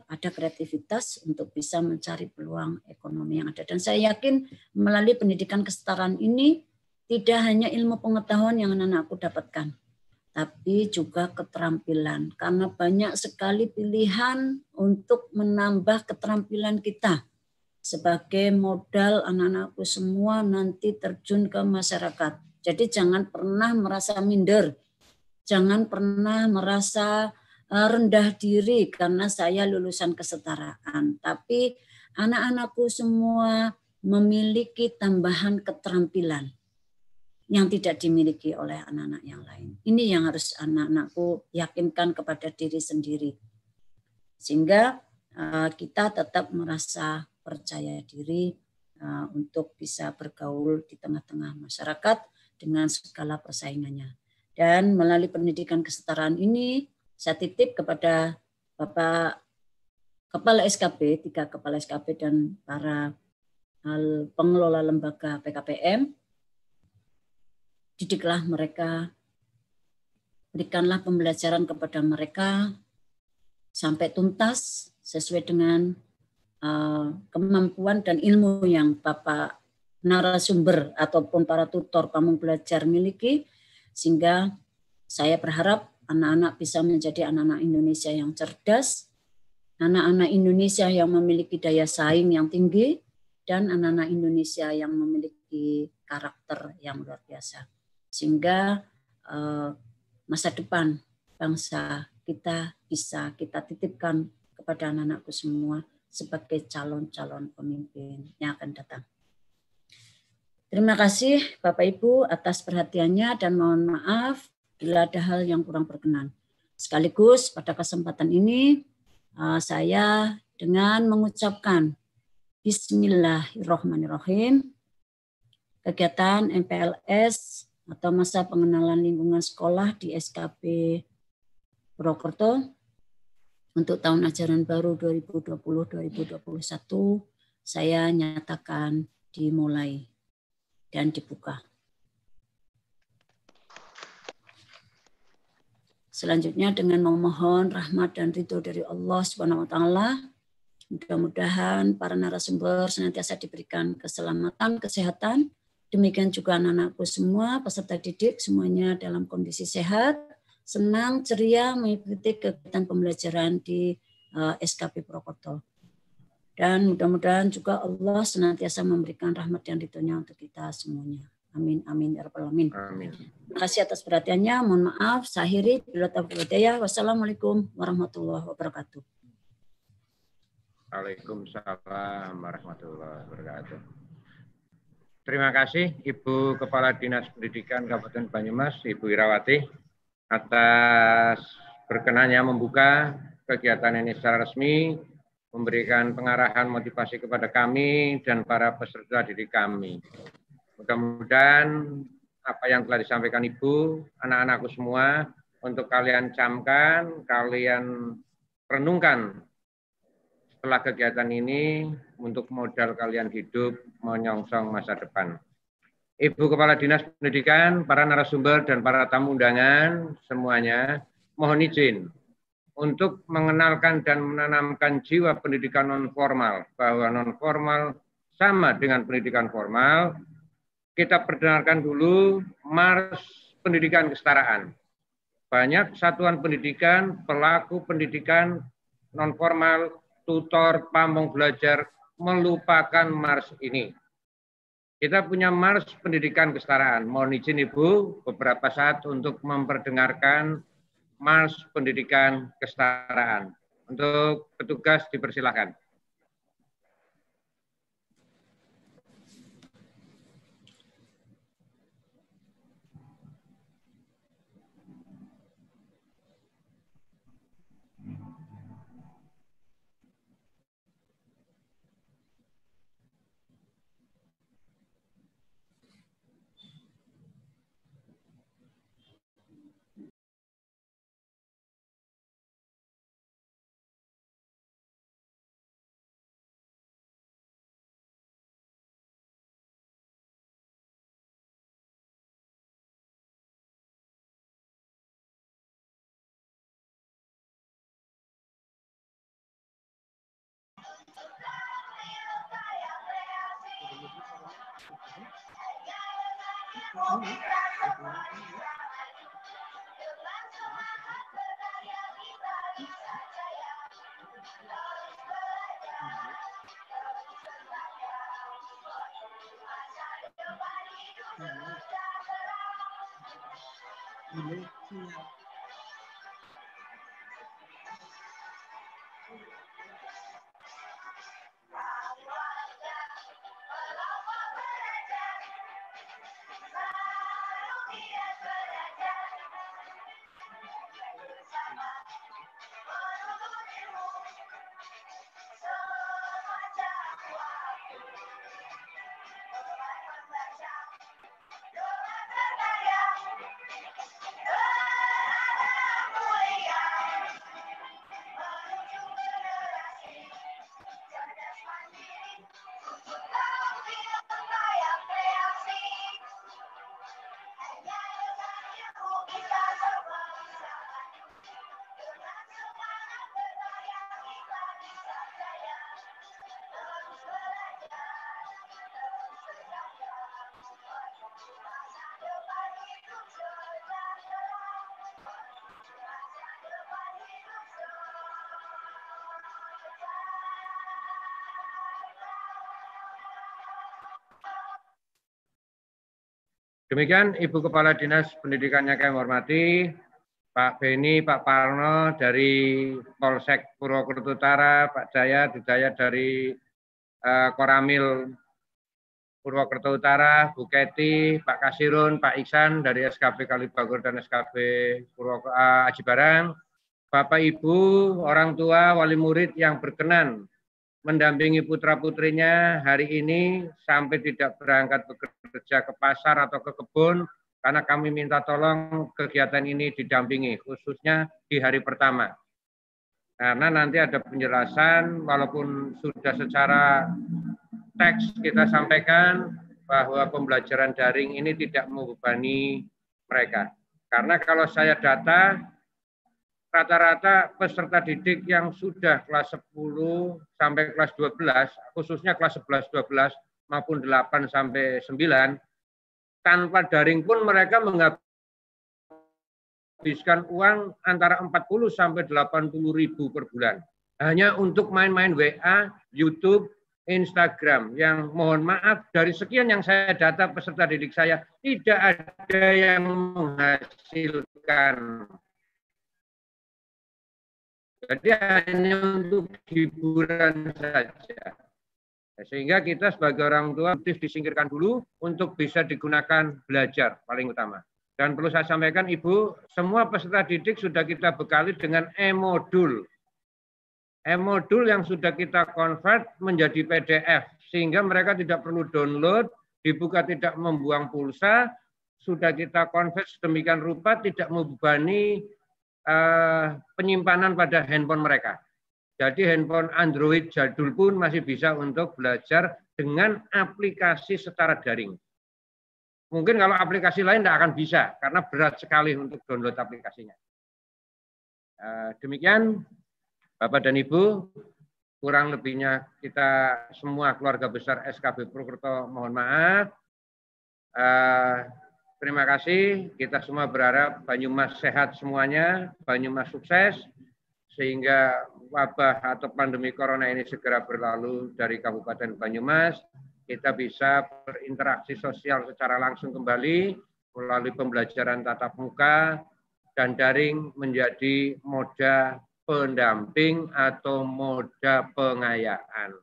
Speaker 2: ada kreativitas untuk bisa mencari peluang ekonomi yang ada. Dan saya yakin melalui pendidikan kesetaraan ini tidak hanya ilmu pengetahuan yang anak-anakku dapatkan, tapi juga keterampilan. Karena banyak sekali pilihan untuk menambah keterampilan kita sebagai modal anak-anakku semua nanti terjun ke masyarakat. Jadi jangan pernah merasa minder. Jangan pernah merasa rendah diri karena saya lulusan kesetaraan. Tapi anak-anakku semua memiliki tambahan keterampilan yang tidak dimiliki oleh anak-anak yang lain. Ini yang harus anak-anakku yakinkan kepada diri sendiri. Sehingga kita tetap merasa percaya diri untuk bisa bergaul di tengah-tengah masyarakat dengan segala persaingannya. Dan melalui pendidikan kesetaraan ini, saya titip kepada Bapak Kepala SKP, 3 Kepala SKP dan para pengelola lembaga PKPM, didiklah mereka, berikanlah pembelajaran kepada mereka sampai tuntas sesuai dengan kemampuan dan ilmu yang Bapak narasumber ataupun para tutor pamong belajar miliki, sehingga saya berharap anak-anak bisa menjadi anak-anak Indonesia yang cerdas, anak-anak Indonesia yang memiliki daya saing yang tinggi, dan anak-anak Indonesia yang memiliki karakter yang luar biasa. Sehingga masa depan bangsa kita bisa kita titipkan kepada anak-anakku semua sebagai calon-calon pemimpin yang akan datang. Terima kasih Bapak Ibu atas perhatiannya dan mohon maaf bila ada hal yang kurang berkenan. Sekaligus pada kesempatan ini saya dengan mengucapkan Bismillahirrahmanirrahim, kegiatan MPLS atau masa pengenalan lingkungan sekolah di SKP Purwokerto untuk tahun ajaran baru 2020-2021 saya nyatakan dimulai dan dibuka. Selanjutnya dengan memohon rahmat dan ridho dari Allah SWT, mudah-mudahan para narasumber senantiasa diberikan keselamatan, kesehatan. Demikian juga anak-anakku semua, peserta didik semuanya dalam kondisi sehat, senang, ceria mengikuti kegiatan pembelajaran di SKP Purwokerto. Dan mudah-mudahan juga Allah senantiasa memberikan rahmat yang ridhonya untuk kita semuanya. Amin, amin, ya rabbal alamin.
Speaker 1: Amin.
Speaker 2: Terima kasih atas perhatiannya. Mohon maaf. Saya akhiri. Wassalamualaikum warahmatullahi wabarakatuh.
Speaker 1: Waalaikumsalam warahmatullahi wabarakatuh. Terima kasih Ibu Kepala Dinas Pendidikan Kabupaten Banyumas, Ibu Irawati, atas berkenannya membuka kegiatan ini secara resmi, memberikan pengarahan motivasi kepada kami dan para peserta didik kami. Mudah-mudahan apa yang telah disampaikan Ibu, anak-anakku semua, untuk kalian camkan, kalian renungkan setelah kegiatan ini untuk modal kalian hidup menyongsong masa depan. Ibu Kepala Dinas Pendidikan, para narasumber dan para tamu undangan semuanya, mohon izin untuk mengenalkan dan menanamkan jiwa pendidikan non formal, bahwa non formal sama dengan pendidikan formal. Kita perdengarkan dulu Mars Pendidikan Kesetaraan. Banyak satuan pendidikan, pelaku pendidikan non formal, tutor, pamong belajar melupakan Mars ini. Kita punya Mars Pendidikan Kesetaraan. Mohon izin Ibu beberapa saat untuk memperdengarkan Mars Pendidikan Kesetaraan. Untuk petugas dipersilakan. Demikian Ibu Kepala Dinas Pendidikan yang kami hormati, Pak Beni, Pak Parno dari Polsek Purwokerto Utara, Pak Jaya dari Koramil Purwokerto Utara, Bu Keti, Pak Kasirun, Pak Iksan dari SKB Kalibagur dan SKB Aji Barang, Bapak Ibu, orang tua, wali murid yang berkenan mendampingi putra-putrinya hari ini sampai tidak berangkat bekerja ke pasar atau ke kebun, karena kami minta tolong kegiatan ini didampingi, khususnya di hari pertama. Karena nanti ada penjelasan, walaupun sudah secara teks kita sampaikan bahwa pembelajaran daring ini tidak membebani mereka. Karena kalau saya data, rata-rata peserta didik yang sudah kelas 10 sampai kelas 12, khususnya kelas 11, 12 maupun 8 sampai 9, tanpa daring pun mereka menghabiskan uang antara 40 sampai 80 ribu per bulan. hanya untuk main-main WA, YouTube, Instagram, yang mohon maaf dari sekian yang saya data peserta didik saya tidak ada yang menghasilkan. Jadi hanya untuk hiburan saja. Sehingga kita sebagai orang tua harus disingkirkan dulu untuk bisa digunakan belajar paling utama. Dan perlu saya sampaikan Ibu, semua peserta didik sudah kita bekali dengan e-modul. E-modul yang sudah kita convert menjadi PDF, sehingga mereka tidak perlu download, dibuka tidak membuang pulsa, sudah kita convert sedemikian rupa tidak membebani penyimpanan pada handphone mereka. Jadi handphone Android jadul pun masih bisa untuk belajar dengan aplikasi secara daring. Mungkin kalau aplikasi lain tidak akan bisa, karena berat sekali untuk download aplikasinya. Demikian, Bapak dan Ibu, kurang lebihnya kita semua keluarga besar SKB Purwokerto mohon maaf. Terima kasih, kita semua berharap Banyumas sehat semuanya, Banyumas sukses, sehingga wabah atau pandemi corona ini segera berlalu dari Kabupaten Banyumas, kita bisa berinteraksi sosial secara langsung kembali melalui pembelajaran tatap muka dan daring menjadi moda pendamping atau moda pengayaan.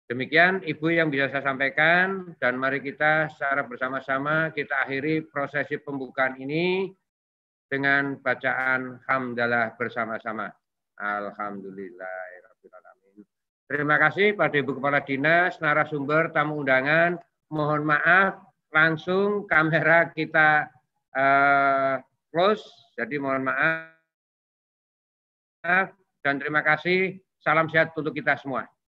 Speaker 1: Demikian Ibu yang bisa saya sampaikan, dan mari kita secara bersama-sama kita akhiri prosesi pembukaan ini dengan bacaan hamdalah bersama-sama. Alhamdulillahirrahmanirrahim. Terima kasih pada Ibu Kepala Dinas, narasumber, tamu undangan. Mohon maaf, langsung kamera kita close, jadi mohon maaf. Dan terima kasih, salam sehat untuk kita semua.